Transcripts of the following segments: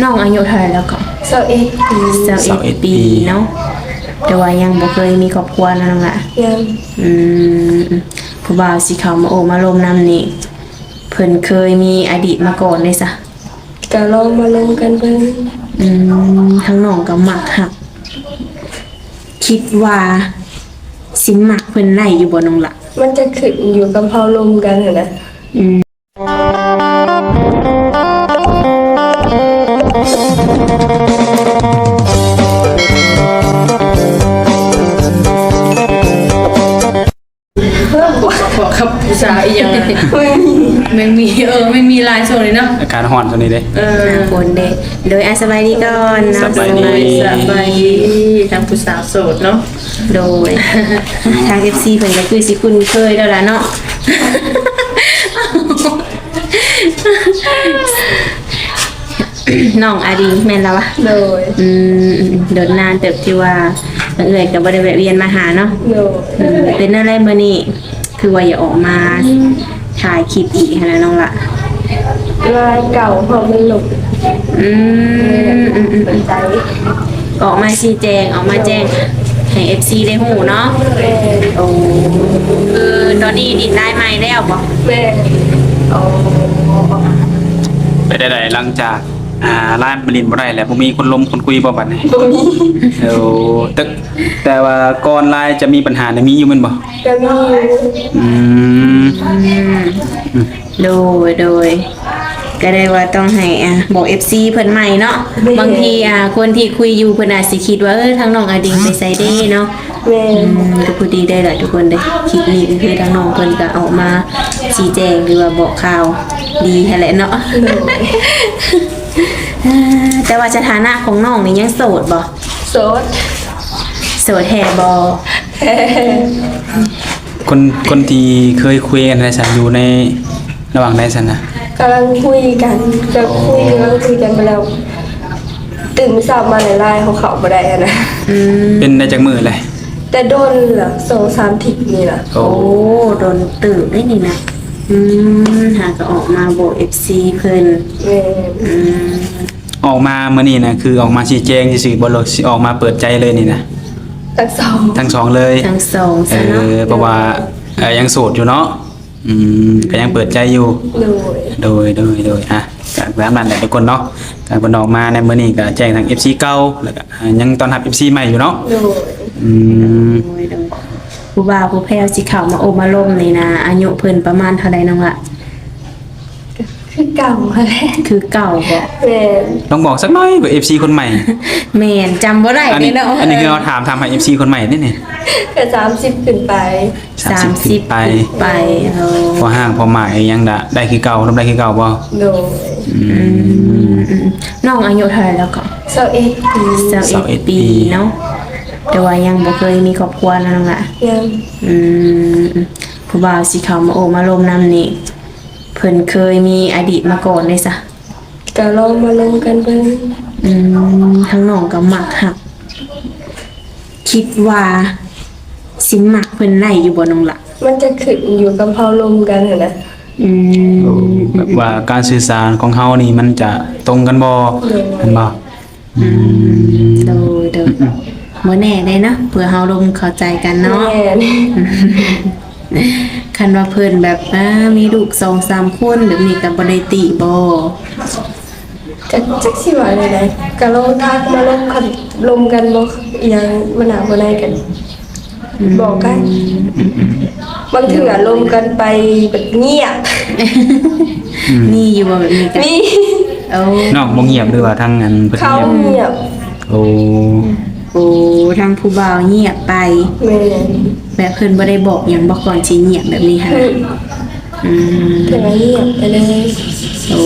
น้องอายุเท่าไหร่แล้วก็21 ปี21 ปีเนาะแต่ว่ายังบ่เคยมีครอบครัวนั่นล่ะยัง อืมผู้บ่าวสิเข้ามาโอ้มาลมน้ำนี่เพิ่นเคยมีอดีตมาก่อนเลยซะ ก็ลองมาลงกันเบิ่ง ทั้งน้องก็มักหักคิดว่าสิมักเพิ่นได้อยู่บ่น้องล่ะ มันจะขึ้นอยู่กับเฮาลมกันหั่นนะ อืมบอกครับผู้สาวอีหยังไม่มีไม่มีลายโซเลยเนาะ อาการห่อนตัวนี้เด้ คนเด้โดยสบายดีก่อนนะ สบายดี สบายดีทางผู้สาวโสดเนาะโดยทาง FC เพิ่นก็คือสิคุ้นเคยแล้วล่ะเนาะ น้องอาดีแม่นแล้ววะ โดย โดดนานเติบที่ว่าเอื้อยก็บ่ได้แวะเวียนมาหาเนาะ โดย เป็นอะไรมื้อนี้คือว่าอย่าออกมาถ่ายคลิปอีกหั่นนะน้องละ ลายเก่าเฮามันหลบ สนใจ ออกมาชี้แจงออกมาแจ้งให้ FC ได้ฮู้เนาะโอ้ตอนนี้ดินได้ใหม่แล้วบ่ แม่โอ้ ไปได้ๆหลังจากร้านบรินบ่ได้แล้วบ่มีคนลมคนคุยบ่บัดนี้ บ่มี แต่ว่าก่อนไลน์จะมีปัญหาเนี่ยมีอยู่แม่นบ่ ก็มีอยู่ อืม โดยก็ได้ว่าต้องให้บอก FC เพิ่นใหม่เนาะบางทีคนที่คุยอยู่เพิ่นอาจสิคิดว่าทางน้องอาดิงไปไสเด้เนาะ แม่ ก็พูดดีได้แหละทุกคนได้คลิปนี้ก็คือทางน้องเพิ่นก็ออกมาชี้แจงหรือว่าบอกข่าวดีแหละเนาะ แต่ว่าสถานะของน้องนี่ยังโสดบ่ โสด โสดแท้บ่ คนที่เคยคุยกันได้ซั่นอยู่ในระหว่างใดซั่นน่ะ กำลังคุยกันจะคุยกันไปแล้วตื่นสาวมาในไลน์เขาบ่ได้อะนะ เป็นได้จักมื้อเลย แต่โดนเหรอ2-3 ทิศนี่ล่ะ โอ้ โอ้โดนตื่นได้นี่นะหาก็ออกมาบอก FC เพิ่น แม่ ออกมามื้อนี้น่ะคือออกมาชี้แจงซื่อๆบ่เลยสิออกมาเปิดใจเลยนี่นะ ทั้งสอง ทั้งสองเลย ทั้งสองซะเนาะ เพราะว่ายังโสดอยู่เนาะก็ยังเปิดใจอยู่ โดยจากแบบนั้นแหละทุกคนเนาะการบนออกมาในมื้อนี้ก็แจ้งทาง FC เก่าแล้วก็ยังต้อนรับ FC ใหม่อยู่เนาะ โดย อืม โดยผู้บ่าวผู้แพ้วสิเข้ามาโอบมาล่มนี่นะอายุเพิ่นประมาณเท่าใดน้องละ คือเก่ามาแล้ว คือเก่าบ่ แม่ ต้องบอกสักหน่อยเผื่อ FC คนใหม่ แม่นจำบ่ได้ อัน เล นี้ ยเนาะ อันนี้คือเราถามให้ FC คนใหม่นี่นี่ ก็30ขึ้นไป 30 ไป ไปเออ พอห้างพอหมายยังได้คือเก่าทำได้คือเก่าบ่ โดย น้องอายุเท่าไหร่แล้วก็ 21 ปี 21 ปีเนาะแต่ว่ายังบ่เคยมีครอบครัวนั่นล่ะ ยัง ผู้บ่าวสิเข้ามาโอ้มาลมน้ำนี่เพิ่นเคยมีอดีตมาก่อนเลยซะ ก็ลองมาลงกันเบิ่ง ทั้งน้องก็มักหักคิดว่าสิมักเพิ่นได้อยู่บ่น้องล่ะ มันจะขึ้นอยู่กับเฮาลมกันหั่นนะ แบบว่าการสื่อสารของเฮานี่มันจะตรงกันบ่เห็นบ่ โดยบ่แน่ได้นะเพื่อเฮาลมเข้าใจกันเนาะ แม่นี่ คันว่าเพิ่นแบบมีลูก 2-3 คนแบบนี้ก็บ่ได้ติบ่ จักสิว่าได้ก็ลองทักมาลงกันลมกันบ่อีหยังมันน่าบ่ได้กัน บอกกันบางเถื่อลมกันไปแบบเงียบ นี่อยู่บ่แบบนี้กัน มี เอา นอกบ่เงียบหรือว่าทางอันเพิ่น เขา เงียบ เงียบ โอ้ โอ้ทางผู้บ่าวเงียบไป แม่ แบบเพิ่นบ่ได้บอกหยังบ่ก่อนสิเงียบแบบนี้หั่นน่ะ เถื่อเงียบไปเลย โอ้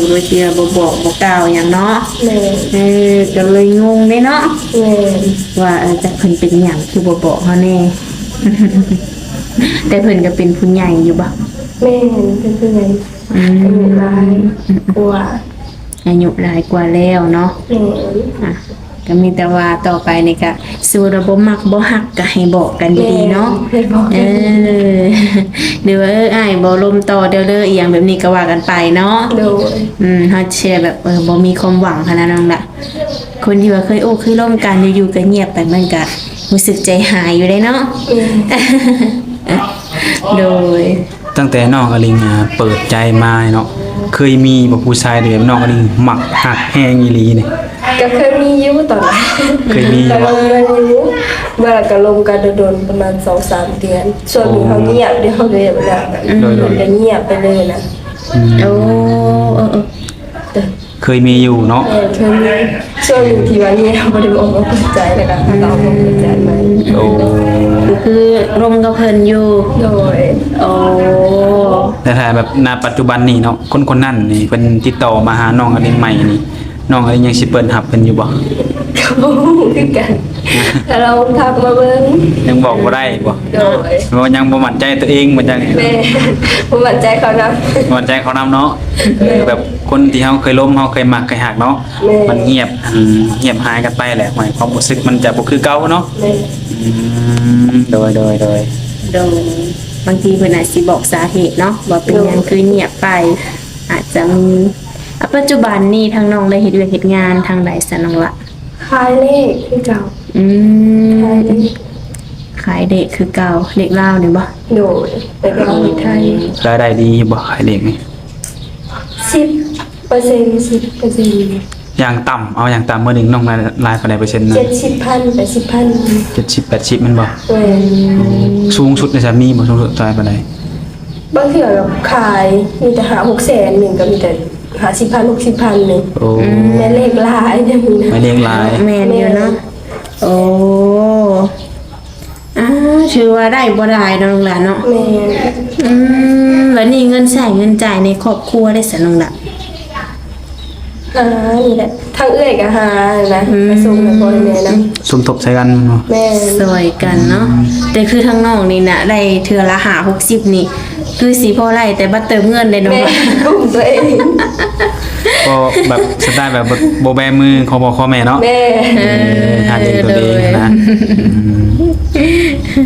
โดยที่ว่าบ่บอกบ่กล่าวหยังเนาะ แม่ ก็เลยงงเด้เนาะ แม่ ว่าจะเพิ่นเป็นหยังคือบ่บอกเฮาแน่ แต่เพิ่นก็เป็นผู้ใหญ่อยู่บ่ แม่เป็นเพื่อนเป็นหลายกว่า อายุหลายกว่าแล้วเนาะ แม่ อ่ะก็ ก็มีแต่ว่าต่อไปนี่ก็สู่ระบบมักบ่ฮักก็ให้บอกกันดีๆเนาะ ให้บอก เออหรือว่าอ้ายบ่ลมต่อเด้อเด้ออีหยังแบบนี้ก็ว่ากันไปเนาะ โดย เฮาแชร์แบบบ่มีความหวังขนาดนั้นล่ะคนที่ว่าเคยโอ้เคยร่วมกันอยู่ๆก็เงียบไปมันก็รู้สึกใจหายอยู่ได้เนาะ โดย ตั้งแต่น้องอลิงเปิดใจมาเนาะเคยมีบ่ผู้ชายเดี๋ยวน้องอลิงมักหักแฮงอีหลีนี่ ก็เคยมีอยู่ตอนนั้น เคยมี แต่ลงกันอยู่เมื่อก็ลงกันโดนๆประมาณ 2-3 เดือนส่วนหนึ่งเขาเงียบเดี๋ยวเขาเลยแบบนั้นมันก็เงียบไปเลยนะ โอ้เออ เคยมีอยู่เนาะ เคยมีช่วงหนึ่งที่ว่าเงียบบ่ได้ออกมาเปิดใจแล้วก็เขาก็เอามาเปิดใจใหม่ โอ้ ก็คือร่วมกับเพิ่นอยู่ โดย โอ้ แต่ถ้าแบบณปัจจุบันนี่เนาะคนนั้นนี่เพิ่นติดต่อมาหาน้องอลิงใหม่นี่น้องอลิงยังสิเปิดรับเพิ่นอยู่บ่ เขาคือกันถ้าเราทักมาเบิ่ง ยังบอกบ่ได้บ่ โดย เพราะว่ายังบ่มั่นใจตัวเองบ่จัง แม่ผมมั่นใจเขานะ มั่นใจเขานำเนาะแบบคนที่เฮาเคยล้มเฮาเคยมักเคยหักเนาะ แม่ มันเงียบเงียบหายกันไปแหละหมายความรู้สึกมันจะบ่คือเก่าเนาะ แม่ โดย โดยบางทีเพิ่นอาจสิบอกสาเหตุเนาะว่าเป็นหยังคือเงียบไป อาจจะมีปัจจุบันนี้ทางน้องได้เฮ็ดเวียกเฮ็ดงานทางใดซะน้องละ คายเลขคือเก่า อื คาย ม เลข ขายเด็กคือเก่าเด็กลาวนี่บ่ โดยแต่ก็มีไทย รายได้ดีอยู่บ่ขายเลขนี่ 10% อย่างต่ำเอาอย่างต่ำมื้อหนึงน้องรายปานใดเปอร์เซ็นต์นะ 70,000 80,000 70 80มันบ่ แม่ สูงสุดในสามีบ่สูงสุดรายปานใด บางเทื่อแบบขายมีแต่หา600,000หนึงก็มีแต่50,000 60,000หนึง โอ้ แม่เลขหลายเนี่ยมีนะ ไม่เลี้ยงหลาย แม่นอยู่เนาะโอ้ถือว่าได้บ่ได้เนาะน้องละเนาะ แม่ แล้วนี่เงินใช้เงินจ่ายในครอบครัวได้ซะน้องละ นี่แหละทางเอื้อยก็หานะไปส่งให้พ่อให้แม่นะ สมทบใช้กันเนาะ แม่ ซอยกันเนาะแต่คือทางน้องนี่น่ะได้เทื่อละ60นี่ คือสิพอได้แต่บัดเติมเงินได้น้อง แม่ ละ กุ้มตัวเอง ก็แบบสไตล์แบบบ่แบมือขอบอกขอแม่เนาะ แม่ หาเองตัวเองนะ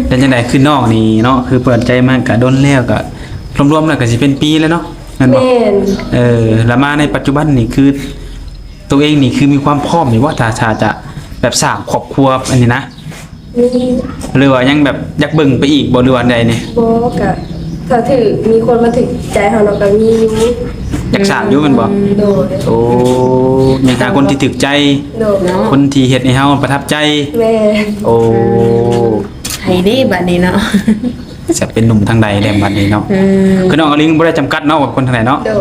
แล้วจังได๋คือนอกนี่เนาะคือเปิดใจมากก็โดนแล้วก็รวมๆแล้วก็สิเป็นปีแล้วเนาะนั่นบ่ แม่น แล้วมาในปัจจุบันนี่คือ ตัวเองนี่คือมีความพร้อมหรือว่าถ้าจะแบบสร้างครอบครัวอันนี้นะ นี่ หรือว่ายังแบบอยากเบิ่งไปอีกบ่หรือว่าใดนี่ บอกอะถ้าถือมีคนมาถึงใจเฮาเนาะก็มีอยู่ อยากสร้างอยู่แม่นบ่ โดย โอ้ยังหาคนที่ถึกใจ โดย เนาะ คนที่เฮ็ดให้เฮาประทับใจ แม่ โอ้ ให้ได้บัดนี้เนาะ จะเป็นหนุ่มทางใดแดมบัดนี้เนาะคือน้องอลิงบ่ได้จำกัดเนาะว่าคนทางไหนเนาะ โดย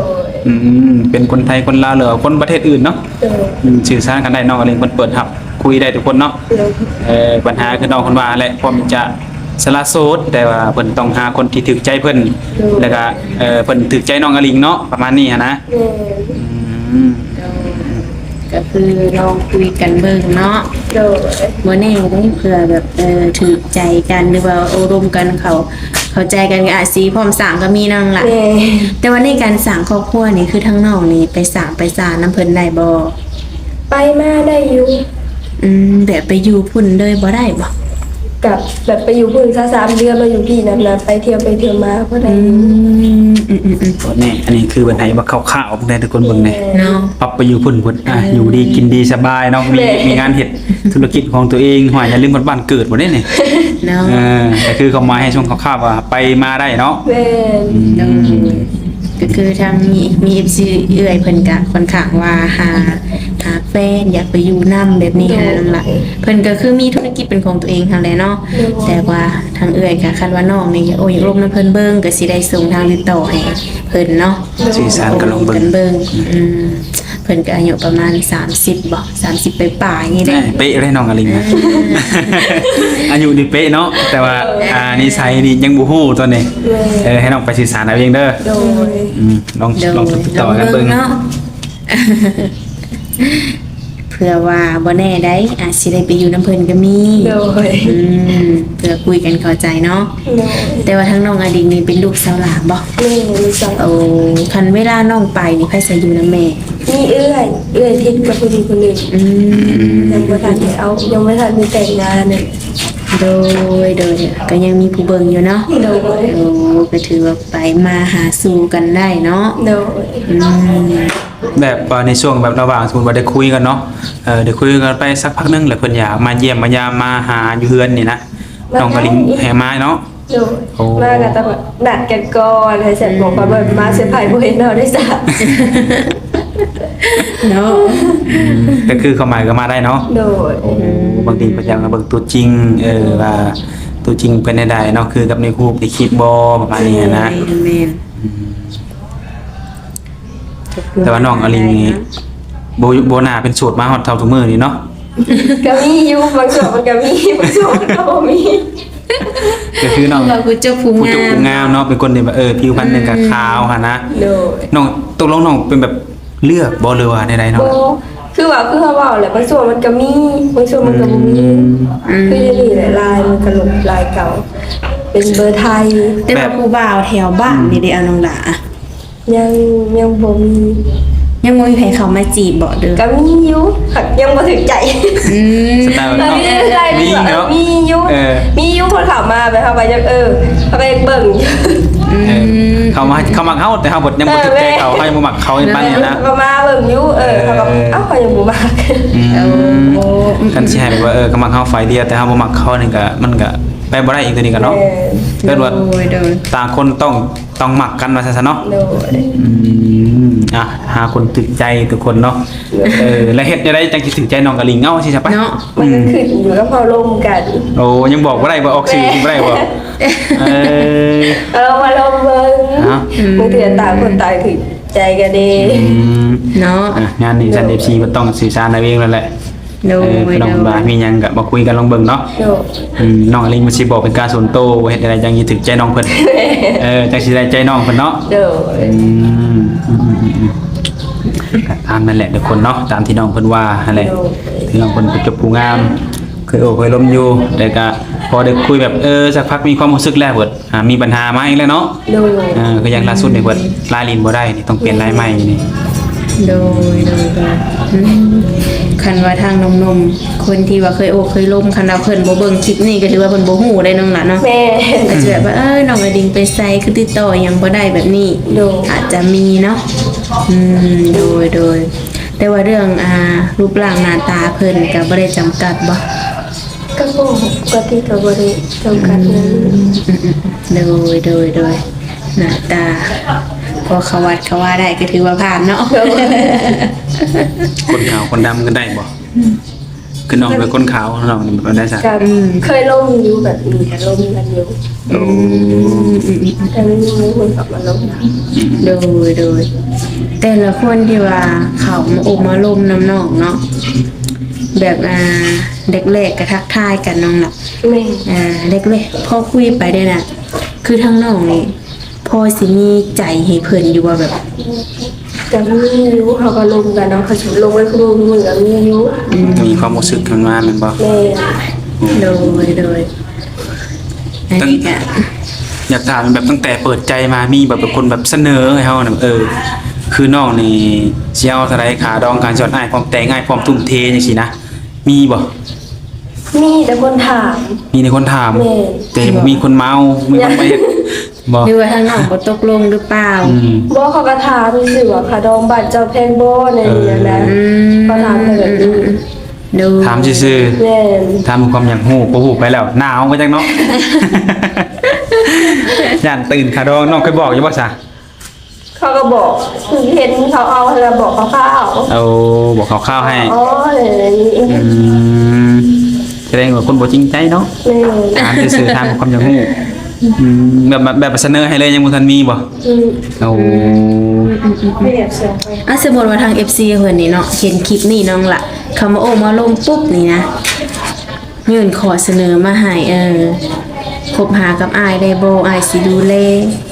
เป็นคนไทยคนลาวหรือว่าคนประเทศอื่นเนาะ โดย สื่อสารกันได้น้องอลิงเพิ่นเปิดรับคุยได้ทุกคนเนาะ โดย ปัญหาคือน้องคนว่าแหละพร้อมจะสละโสดแต่ว่าเพิ่นต้องหาคนที่ถึกใจเพิ่นแล้วก็เพิ่นถึกใจน้องอลิงเนาะประมาณนี้หันนะ แม่ อืม ก็คือลองคุยกันเบิ่งเนาะ โดย บ่แน่ได้เผื่อแบบถูกใจกันหรือว่าอารมณ์กันเข้าใจกันก็อาจสิพร้อมสร้างก็มีนั่งล่ะ แม่ แต่ว่าในการสร้างครอบครัวนี่คือทั้งน้องนี่ไปสร้างไปสร้างน้ำเพิ่นได้บ่ ไปมาได้อยู่ แบบไปอยู่พุ่นเลยบ่ได้บ่ กับแบบไปอยู่พุ่นซะ3เดือนมาอยู่พี่นั่นนะไปเที่ยวมาบ่ได้ ก็แน่อันนี้คือบันไดว่าคร่าวๆได้ทุกคนเบิ่งแน่ เนาะ ปรับไปอยู่พุ่นอยู่ดีกินดีสบายเนาะมีงานเฮ็ดธุรกิจของตัวเองหอยอย่าลืมบ้านเกิดบ่ได้นี่ เนาะ แต่คือเขามาให้ช่วงคร่าวๆว่าไปมาได้เนาะ แม่ ก็คือทางมี FC เอื้อยเพิ่นก็ค่อนข้างว่าหาแฟนอยากไปอยู่นํแบบนี้นั่นล่ะเพิ่นก็คือมีธุรกิจเป็นของตัวเองหั่นแหละเนาะแต่ว่าทางเอื้อยก็คันว่าน้องนี่โอ้ยลมน้ำเพิ่นเบิ่งก็สิได้ส่งทางติดต่อให้เพิ่นเนาะ สื่อสารกันลงเบิ่ง เบิ่งเพิ่นก็อายุประมาณ30บ่30ปลายๆนี่ ได้ ได้ เป๊ะเลยน้องอลิงนะ อายุนี่เป๊ะเนาะแต่ว่านิสัยนี่ยังบ่ฮู้ตัวนี้ให้น้องไปสื่อสารเอาเองเด้อ โดย ลองติดต่อกันเบิ่ง เนาะ เพื่อว่าบ่แน่ได้อาจสิได้ไปอยู่น้ำเพิ่นก็มี โดย เพื่อคุยกันเข้าใจเนาะ โดย แต่ว่าทั้งน้องอดินนี่เป็นลูกสาวหลานบ่ แม่มีสอง โอ้คันเวลาน้องไปนี่ไผสิอยู่นำแม่ มีเอื้อยทิศกับผู้ดีคนหนึ่ง อืม ยังไม่ทันได้เอายังไม่ทันได้แต่งงานเนี่ย โดยก็ยังมีผู้เบิ่งอยู่เนาะ โดย โอ้ก็ถือว่าไปมาหาสู่กันได้เนาะ โดย อืม แบบว่าในช่วงแบบระหว่างสมมุติว่าได้คุยกันเนาะได้คุยกันไปสักพักหนึงแล้วเพิ่นอยากมาเยี่ยมมายามมาหาอยู่เฮือนนี่นะน้องกะลิงแห่มาเนาะ โดยมากันแต่แบบนัดกันก่อนให้เสร็จบอกว่าแบบมาเซอร์ไพรส์บ่เห็นเราได้จ้ะ เนาะ ก็คือเขาหมายก็มาได้เนาะ โดย บางทีเพิ่นอยากมาเบิ่งตัวจริงว่าตัวจริงเป็นใดๆเนาะคือกับในรูปในคลิปบ่ประมาณนี้นะ แม่น แต่ว่าน้องอลิงนี่โบน่าเป็นโสดมาฮอดเท่าทุกมื้อนี่เนาะ ก็มีอยู่บางส่วนมันก็มีบางส่วนมันก็บ่มี ก็คือน้อง เราคือเจ้าผู้ ผู้จบ งาม ผู้งามเนาะเป็นคนที่แบบผิวพรรณนึงก็ขาวหั่นนะ โดย น้องตกลงน้องเป็นแบบเลือกบ่หรือว่าใดๆเนาะ โบคือว่าคือเขาเว่าแหละบางส่วนมันก็มีบางส่วนมันก็บ่มีคือจะมีหลายลายมันก็หลบลายเก่า เป็นเบอร์ไทย แต่ว่าผู้บ่าวแถวบ้านนี่ได้เอาน้องหลา ยังบ่มี ยังบ่มีไผเข้ามาจีบบ่เด้อ ก็มีอยู่หักยังบ่ถึงใจ อืม สไตล์แบบ มี เนาะ อะไร มีเนาะ มีอยู่ เออ มีอยู่คนเข้ามาไปเข้าไปจังเขาไปเบิ่งอยู่ เขามาเฮาแต่เฮาบ่ยังบ่ถึกใจเขาเฮายังบ่มักเขาในปานนี้นะ ก็มาเบิ่งอยู่เขาก็เอ้าเขายังบ่มัก โอ้ กันสิให้แบบว่าเขามักเฮาฝ่ายเดียวแต่เฮาบ่มักเขานี่ก็มันก็ไปบ่ได้อีกตัวนี้ก็เนาะเกิดว่า โดย ต่างคนต้องมักกันว่าซั่นซะเนาะ โดย หาคนถึกใจทุกคนเนาะแล้วเฮ็ดจะได้จังสิถึกใจน้องกะลิงเอ้าสิซะไป เนาะ มันก็ขึ้นอยู่กับเขาลมกัน โอ้ยังบอกบ่ได้บ่ออกสื่อบ่ได้บ่เออ เรามาลมเบิ่ง เอ้า บางทีต่างคนต่างถึงใจกันดี เนาะ งานนี้ซัน FC บ่ต้องสื่อสารเอาเองแล้วแหละ โดย พี่น้องบ่ามีหยังก็มาคุยกันลองเบิ่งเนาะ โดย น้องกะลิงมันสิบอกเป็นการส่วนตัวว่าเฮ็ดอะไรจังสิถึกใจน้องเพิ่นจังสิได้ใจน้องเพิ่นเนาะ โดย ก็ตามนั่นแหละทุกคนเนาะตามที่น้องเพิ่นว่านั่นแหละคือน้องเพิ่นเป็นจบผู้งามเคยโอ้เคยล้มอยู่แต่ก็พอได้คุยแบบสักพักมีความรู้สึกแล้วเบิดมีปัญหามาอีกแล้วเนาะ โดย ก็อย่างล่าสุดนี่เบิดลายลิ้นบ่ได้นี่ต้องเปลี่ยนลายใหม่นี่ โดยคันว่าทางนมๆคนที่ว่าเคยโอ้เคยล้มคันว่าเพิ่นบ่เบิ่งคลิปนี่ก็ถือว่าเพิ่นบ่ฮู้ได้น้องหล่ะเนาะ แม่ อาจจะแบบว่าน้องอดิงไปไสคือติดต่อหยังบ่ได้แบบนี้ โดย อาจจะมีเนาะโดยแต่ว่าเรื่องรูปร่างหน้าตาเพิ่นก็บ่ได้จำกัดบ่ ก็ปกติก็บ่ได้จำกัดนั้น โดยหน้าตาพอเขาวัดเขาว่าได้ก็ถือว่าผ่านเนาะ คนขาวคนดำก็ได้บ่คือน้องเป็นคนขาวน้องนี่บ่ได้ซะ ก็เคยลมอยู่แบบนี้ก็ลมกันอยู่ โอ้ แต่ไม่มีคนกลับมาลมนะ โดยแต่ละคนที่ว่าเขามาอบมาลมน้ำนองเนาะแบบเด็กเล็กก็ทักทายกันน้องล่ะ แม่ เด็กเล็กพอคุยไปได้น่ะคือทั้งน้องนี่พอสิมีใจให้เพิ่นอยู่ว่าแบบ แต่มีอยู่เขาก็ลมกันเนาะเขาชุดลงไว้คือมือกับมีอยู่ มีความรู้สึกขึ้นมาแม่นบ่ แม่ โดยอันนี้ก็ อยากถามแบบตั้งแต่เปิดใจมามีแบบคนแบบเสนอให้เฮาน่ะคือน้องนี่สิเอาเท่าใดขาดองการจอดอ้ายพร้อมแต่งอ้ายพร้อมทุ่มเทจังซี่นะมีบ่ มีแต่คนถาม มีในคนถาม แม่ แต่มีคนเมามีคนไปเฮ็ดบ่ หรือว่าทางน้องบ่ตกลงหรือเปล่า บอกเขาก็ถามสิว่าขาดองบัตรเจ้าแพงบ่ในนี้นะเขาถามแต่แบบนี้ ดู ถามซื่อ แม่ ๆถามความอยากฮู้บ่ฮู้ไปแล้วหนาวก็จังเนาะ ย่านตื่นขาดองน้องเคยบอกอยู่บ่ซะ เขาก็บอกเห็นเขาเอาแล้วบอกเขาข้าว เอาบอกข้าวๆให้ อ๋ออะไรนี้ แสดงว่าคนบ่จริงใจเนาะ แม่ ถามซื่อๆถามความอยากฮู้แบบเสนอให้เลยยังบ่ทันมีบ่โอ้ ไม่อยากเสียงไป สมมุติว่าทาง FC เพิ่นนี่เนาะเห็นคลิปนี้น้องล่ะเขามาโอ้มาลงปุ๊บนี่นะยื่นขอเสนอมาให้คบหากับอ้ายได้บ่อ้ายสิดูแล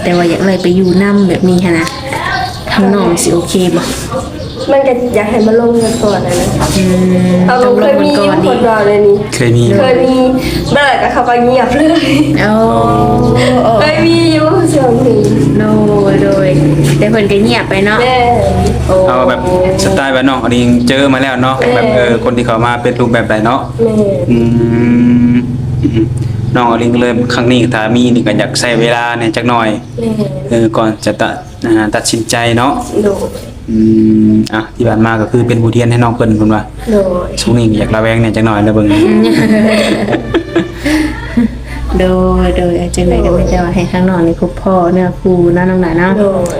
แต่ว่าอยากไล่ไปอยู่นํแบบนี้หันนะทางน้องสิโอเคบ่ มันก็อยากให้มาลงกันก่อนนะ เอา ต้อง เค ล ย ง มี ก่อน ค อี น ก รอเลยนี่ เคยมี เคยมีเมื่อไหร่ก็เขาก็เงียบเลย โอ้ เคยมีอยู่ช่วงหนึ่ง โนโดยแต่เพิ่นก็เงียบไปเนาะ แม่ โอ้ เอาแบบสไตล์แบบน้องอันนี้เจอมาแล้วเนาะแบบคนที่เขามาเป็นรูปแบบใดเนาะ แม่ อืมน้องอลิงเลยครั้งนี้ถ้ามีนี่ก็อยากใช้เวลาเนี่ยจักหน่อย แม่ ก่อนจะตัดสินใจเนาะ โดย ที่ผ่านมาก็คือเป็นผู้เทียนให้น้องเพิ่นเพิ่นว่า โดย ช่วงนี้อยากระแวงเนี่ยจักหน่อยแล้วเบิ่ง โดยจังได๋ก็ไม่ได้ว่าให้ข้างนอกนี่คุบพ่อเนื้อคู่เนาะน้องหลานเนาะ โดย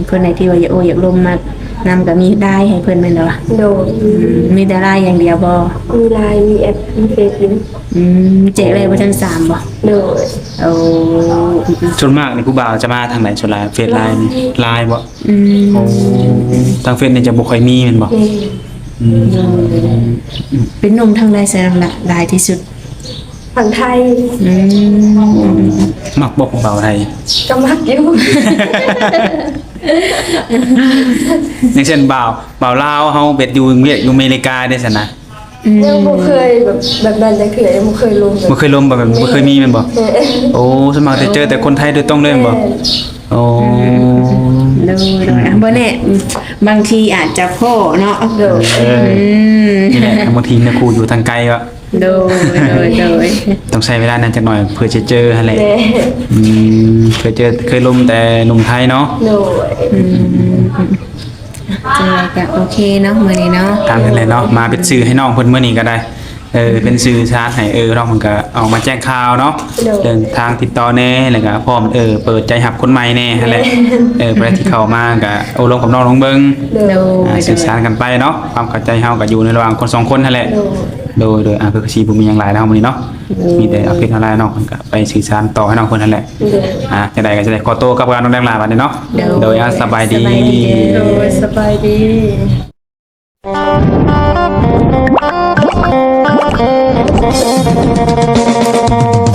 เพิ่นไหนที่ว่าอยากลมมานำก็มีได้ให้เพิ่นแม่นบ่ล่ะ โดย มีแต่ได้อย่างเดียวบ่ มีไลน์มีแอปมีเฟซบุ๊ก แจกเลยบ่ทั้ง3บ่ โดย โอ้ ส่วนมากนี่ผู้บ่าวจะมาทางไหนส่วนหลายเฟซไลน์นี่ไลน์บ่ อืม ทางเฟซนี่จะบ่ค่อยมีแม่นบ่ แม่ อืม เป็นหนุ่มทางใดแสนละหลายที่สุด ฝั่งไทย อืม มักบ่ผู้บ่าวไทย ก็มักอยู่ อย่างเช่นบ่าวลาวเฮาเบ็ดอยู่เวียกอยู่อเมริกาได้ซั่นนะ ยังบ่เคยแบบนั้นจะเคยยังบ่เคยลง บ่เคยลมแบบบ่เคยมีแม่นบ่ แม่ โอ้ส่วนมากจะเจอแต่คนไทยโดยตรงเลยแม่นบ่โอ้ โดยบ่แน่บางทีอาจจะพ่อเนาะ โดย นี่แหละบางทีเนี่ยครูอยู่ทางไกลวะ โดย ต้องใช้เวลานานจักหน่อยเพื่อจะเจออะไร แม่ เคยลมแต่หนุ่มไทยเนาะ โดย เจอก็โอเคเนาะมื้อนี้เนาะ ตามกันเลยเนาะมาเป็นสื่อให้น้องเพิ่นมื้อนี้ก็ได้เป็นสื่อชาร์จให้น้องเพิ่นก็ออกมาแจ้งข่าวเนาะเดินทางติดต่อแน่แล้วก็พร้อมเปิดใจรับคนใหม่แน่นั่นแหละเวลาที่เข้ามาก็เอาลงกับน้องลองเบิ่ง โดย สื่อสารกันไปเนาะความเข้าใจเฮาก็อยู่ในระหว่างคนสองคนนั่นแหละ โดย โดยคือสิบ่มีหยังหลายเนาะมื้อนี้เนาะมีแต่เอาคลิปออนไลน์น้องเพิ่นก็ไปสื่อสารต่อให้น้องเพิ่นนั่นแหละ โดย จังไดก็จะได้ขอตัวกับการน้องแดงลาบัดนี้เนาะโดยสบายดี โดยสบายดี Thank you.